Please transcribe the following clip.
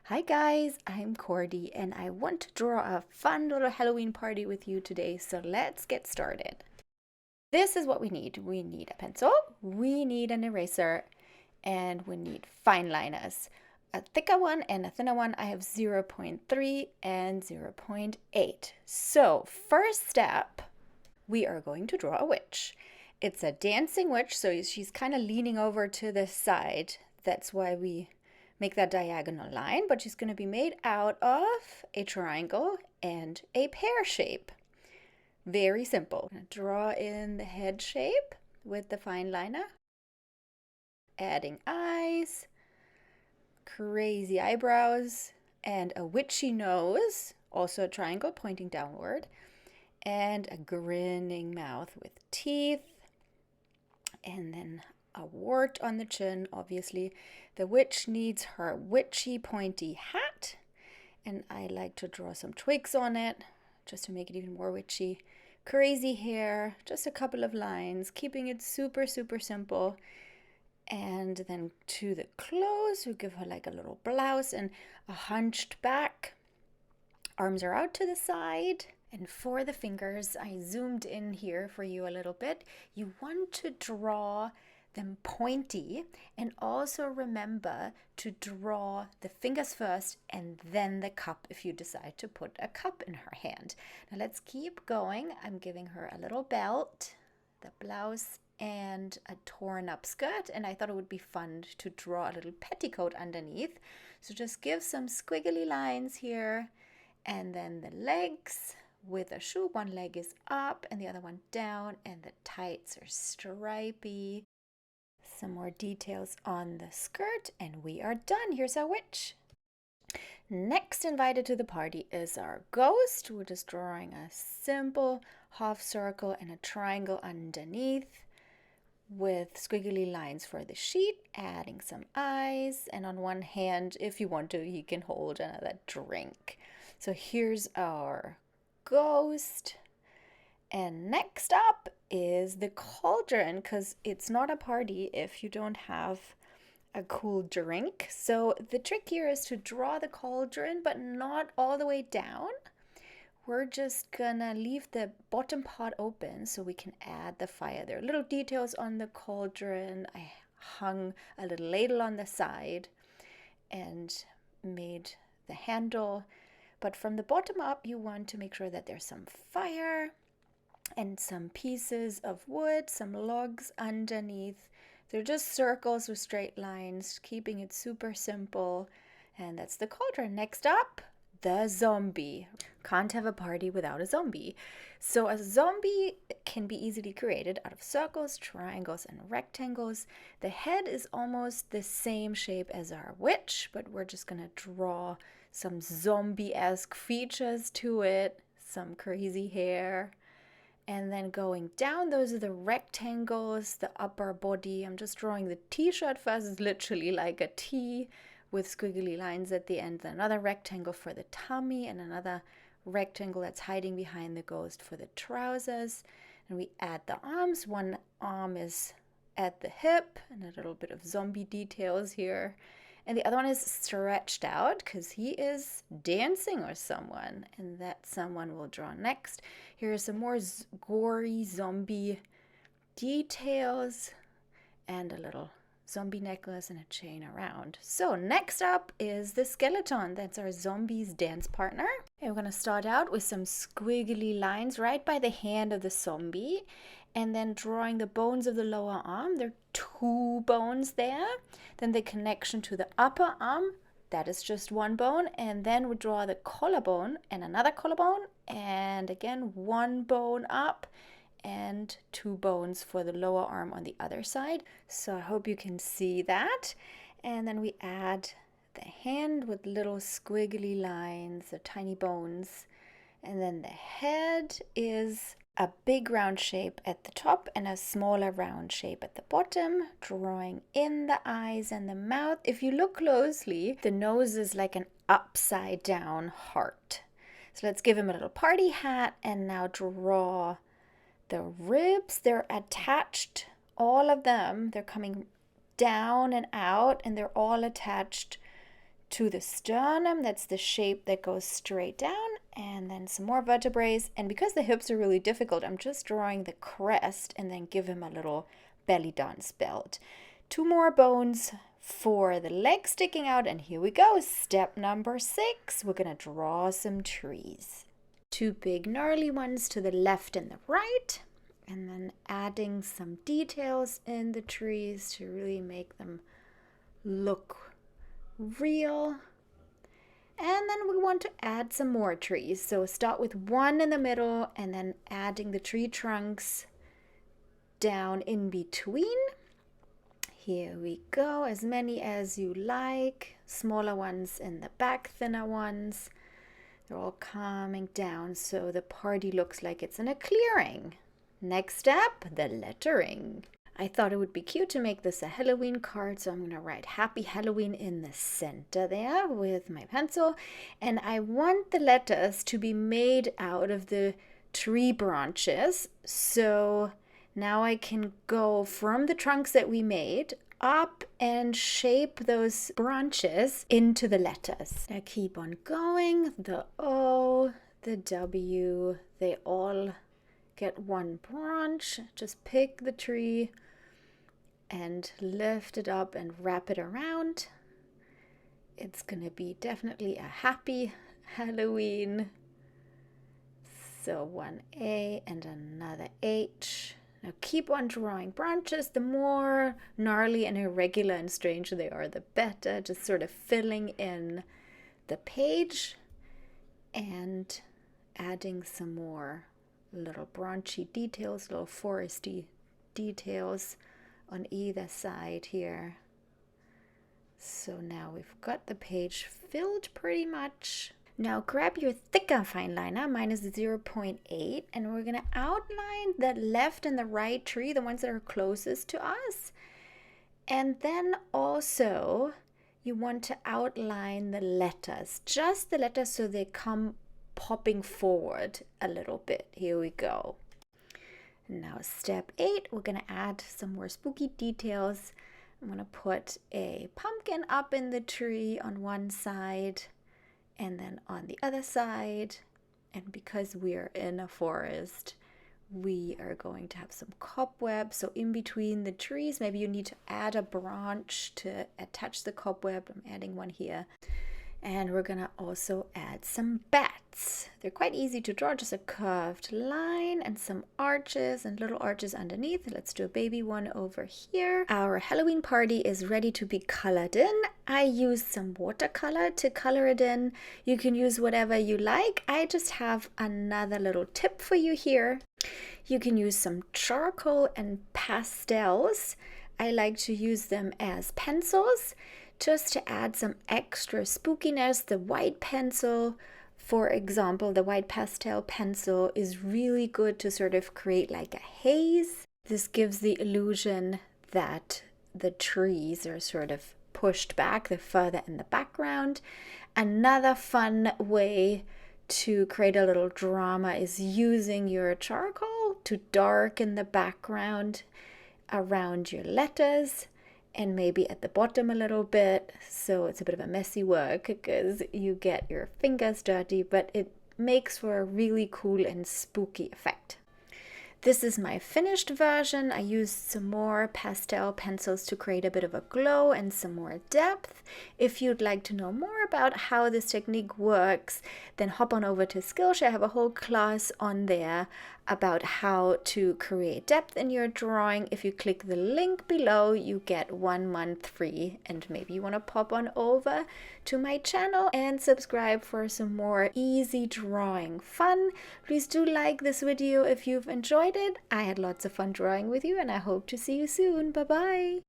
Hi guys, I'm Cordy and I want to draw a fun little Halloween party with you today, so let's get started. This is what we need. We need a pencil, we need an eraser, and we need fine liners. A thicker one and a thinner one. I have 0.3 and 0.8. So first step, we are going to draw a witch. It's a dancing witch, so she's kind of leaning over to the side. That's why we make that diagonal line, but she's going to be made out of a triangle and a pear shape. Very simple. Draw in the head shape with the fine liner, adding eyes, crazy eyebrows, and a witchy nose, also a triangle pointing downward, and a grinning mouth with teeth, and then a wart on the chin. Obviously, the witch needs her witchy pointy hat, and I like to draw some twigs on it just to make it even more witchy. Crazy hair, just a couple of lines, keeping it super simple. And then to the clothes, we give her like a little blouse and a hunched back. Arms are out to the side. And for the fingers, I zoomed in here for you a little bit. You want to draw them pointy, and also remember to draw the fingers first and then the cup if you decide to put a cup in her hand. Now let's keep going. I'm giving her a little belt, the blouse, and a torn up skirt, and I thought it would be fun to draw a little petticoat underneath. So just give some squiggly lines here, and then the legs with a shoe. One leg is up and the other one down, and the tights are stripy. Some more details on the skirt, and we are done. Here's our witch. Next invited to the party is our ghost. We're just drawing a simple half circle and a triangle underneath with squiggly lines for the sheet, adding some eyes, and on one hand, if you want to, you can hold another drink. So here's our ghost. And next up is the cauldron, because it's not a party if you don't have a cool drink. So the trick here is to draw the cauldron, but not all the way down. We're just gonna leave the bottom part open so we can add the fire. There are little details on the cauldron. I hung a little ladle on the side and made the handle. But from the bottom up, you want to make sure that there's some fire and some pieces of wood, some logs underneath. They're just circles with straight lines, keeping it super simple. And that's the cauldron. Next up, the zombie. Can't have a party without a zombie. So a zombie can be easily created out of circles, triangles, and rectangles. The head is almost the same shape as our witch, but we're just gonna draw some zombie-esque features to it, some crazy hair. And then going down, those are the rectangles, the upper body. I'm just drawing the t-shirt first. It's literally like a T with squiggly lines at the end. Then another rectangle for the tummy, and another rectangle that's hiding behind the ghost for the trousers. And we add the arms. One arm is at the hip, and a little bit of zombie details here. And the other one is stretched out because he is dancing with someone, and that someone we'll draw next. Here are some more gory zombie details and a little zombie necklace and a chain around. So next up is the skeleton. That's our zombie's dance partner. And we're going to start out with some squiggly lines right by the hand of the zombie, and then drawing the bones of the lower arm. There are two bones there. Then the connection to the upper arm, that is just one bone. And then we draw the collarbone and another collarbone, and again one bone up, and two bones for the lower arm on the other side. So I hope you can see that. And then we add the hand with little squiggly lines, the tiny bones. And then the head is a big round shape at the top and a smaller round shape at the bottom, drawing in the eyes and the mouth. If you look closely, the nose is like an upside down heart. So let's give him a little party hat, and now draw the ribs. They're attached, all of them. They're coming down and out, and they're all attached to the sternum. That's the shape that goes straight down, and then some more vertebrae. And because the hips are really difficult, I'm just drawing the crest and then give him a little belly dance belt. 2 more bones for the legs sticking out, and here we go. Step number 6, we're gonna draw some trees. 2 big gnarly ones to the left and the right, and then adding some details in the trees to really make them look real. And then we want to add some more trees, so start with 1 in the middle and then adding the tree trunks down in between. Here we go, as many as you like. Smaller ones in the back, thinner ones. They're all coming down so the party looks like it's in a clearing. Next step, the lettering. I thought it would be cute to make this a Halloween card, so I'm going to write Happy Halloween in the center there with my pencil. And I want the letters to be made out of the tree branches, so now I can go from the trunks that we made up and shape those branches into the letters. Now keep on going. The O, the W, they all get 1 branch. Just pick the tree and lift it up and wrap it around. It's gonna be definitely a happy Halloween. So 1 A and another H. Now keep on drawing branches. The more gnarly and irregular and strange they are, the better. Just sort of filling in the page and adding some more little branchy details, little foresty details on either side here. So now we've got the page filled pretty much. Now grab your thicker fine liner, mine is 0.8, and we're gonna outline the left and the right tree, the ones that are closest to us. And then also you want to outline the letters, just the letters, so they come popping forward a little bit. Here we go. Now step 8, we're gonna add some more spooky details. I'm gonna put a pumpkin up in the tree on one side and then on the other side. And because we're in a forest, we are going to have some cobweb. So in between the trees, maybe you need to add a branch to attach the cobweb. I'm adding one here. And we're gonna also add some bats. They're quite easy to draw, just a curved line and some arches and little arches underneath. Let's do a baby one over here. Our Halloween party is ready to be colored in. I used some watercolor to color it in. You can use whatever you like. I just have another little tip for you here. You can use some charcoal and pastels. I like to use them as pencils, just to add some extra spookiness. The white pencil, for example, the white pastel pencil is really good to sort of create like a haze. This gives the illusion that the trees are sort of pushed back, they're further in the background. Another fun way to create a little drama is using your charcoal to darken the background around your letters, and maybe at the bottom a little bit, so it's a bit of a messy work because you get your fingers dirty, but it makes for a really cool and spooky effect. This is my finished version. I used some more pastel pencils to create a bit of a glow and some more depth. If you'd like to know more about how this technique works, then hop on over to Skillshare. I have a whole class on there about how to create depth in your drawing. If you click the link below, you get 1 month free, and maybe you want to pop on over to my channel and subscribe for some more easy drawing fun. Please do like this video if you've enjoyed it. I had lots of fun drawing with you, and I hope to see you soon. Bye bye.